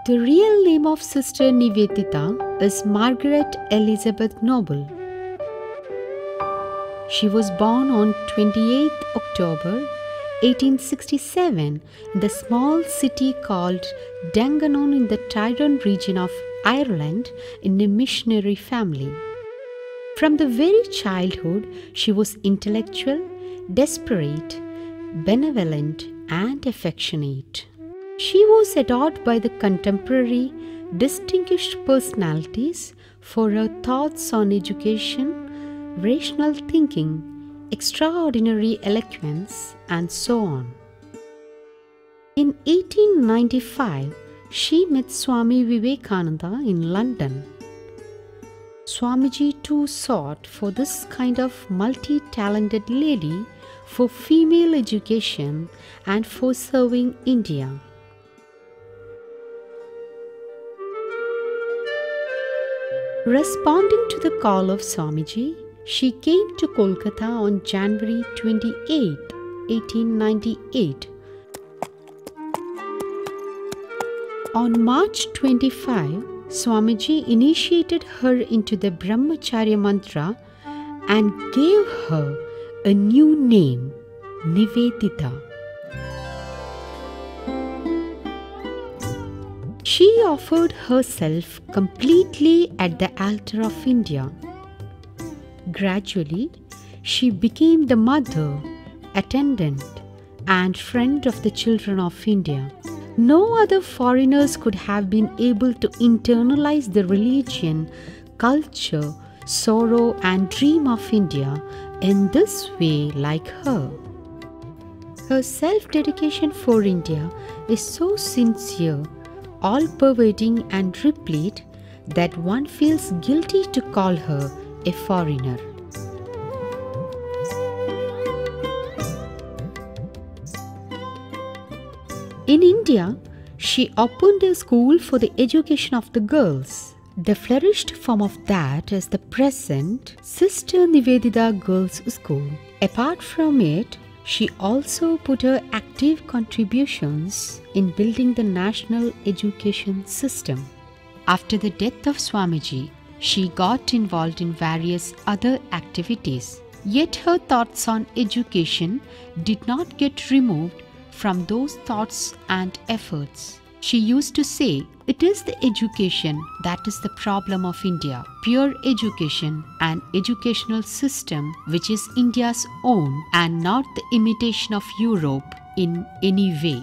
The real name of Sister Nivedita is Margaret Elizabeth Noble. She was born on 28th October 1867 in the small city called Dangannon in the Tyrone region of Ireland in a missionary family. From the very childhood, she was intellectual, desperate, benevolent, and affectionate. She was adored by the contemporary, distinguished personalities for her thoughts on education, rational thinking, extraordinary eloquence, and so on. In 1895, she met Swami Vivekananda in London. Swamiji too sought for this kind of multi-talented lady for female education and for serving India. Responding to the call of Swamiji, she came to Kolkata on January 28, 1898. On March 25, Swamiji initiated her into the Brahmacharya mantra and gave her a new name, Nivedita. She offered herself completely at the altar of India. Gradually, she became the mother, attendant, and friend of the children of India. No other foreigners could have been able to internalize the religion, culture, sorrow, and dream of India in this way like her. Her self-dedication for India is so sincere, all-pervading and replete that one feels guilty to call her a foreigner. In India, she opened a school for the education of the girls. The flourished form of that is the present Sister Nivedita Girls' School. Apart from it, she also put her active contributions in building the national education system. After the death of Swamiji, she got involved in various other activities. Yet her thoughts on education did not get removed from those thoughts and efforts. She used to say, "It is the education that is the problem of India. Pure education, an educational system which is India's own and not the imitation of Europe in any way."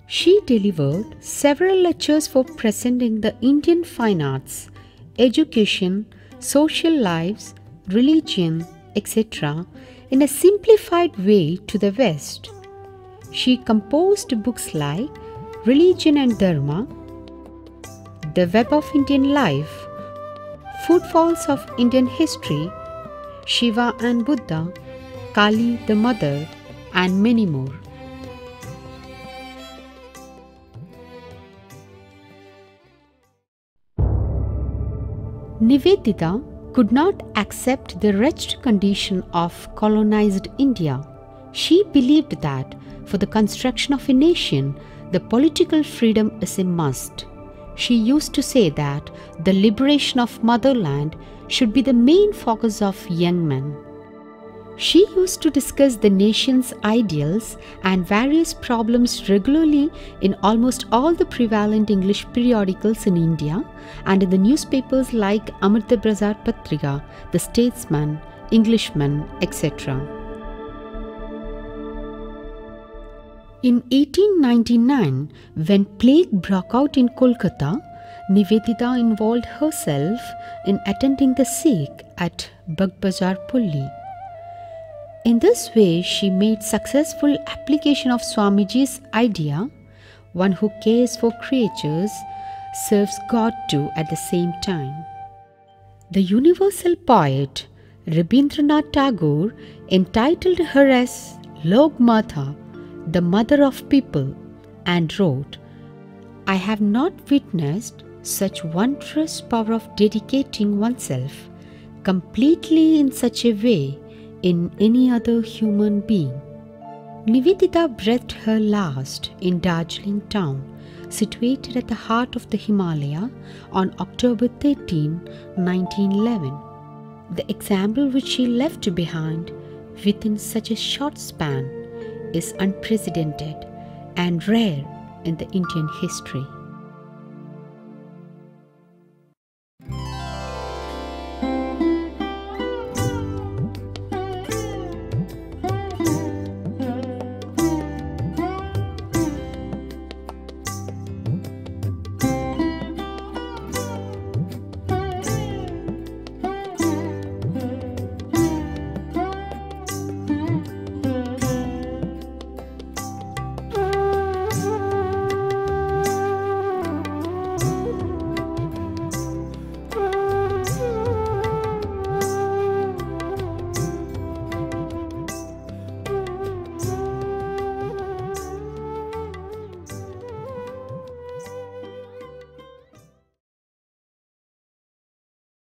She delivered several lectures for presenting the Indian fine arts, education, social lives, religion, etc. in a simplified way to the West. She composed books like Religion and Dharma, The Web of Indian Life, Footfalls of Indian History, Shiva and Buddha, Kali the Mother, and many more. Nivedita could not accept the wretched condition of colonized India. She believed that for the construction of a nation, the political freedom is a must. She used to say that the liberation of motherland should be the main focus of young men. She used to discuss the nation's ideals and various problems regularly in almost all the prevalent English periodicals in India and in the newspapers like Amrita Bazar Patrika, The Statesman, Englishman, etc. In 1899, when plague broke out in Kolkata, Nivedita involved herself in attending the sick at Bagbazar Pulli. In this way, she made successful application of Swamiji's idea, one who cares for creatures serves God too at the same time. The universal poet Rabindranath Tagore entitled her as Log Mata, the mother of people, and wrote, "I have not witnessed such wondrous power of dedicating oneself completely in such a way in any other human being." Nivedita breathed her last in Darjeeling town situated at the heart of the Himalaya on October 13, 1911. The example which she left behind within such a short span is unprecedented and rare in the Indian history.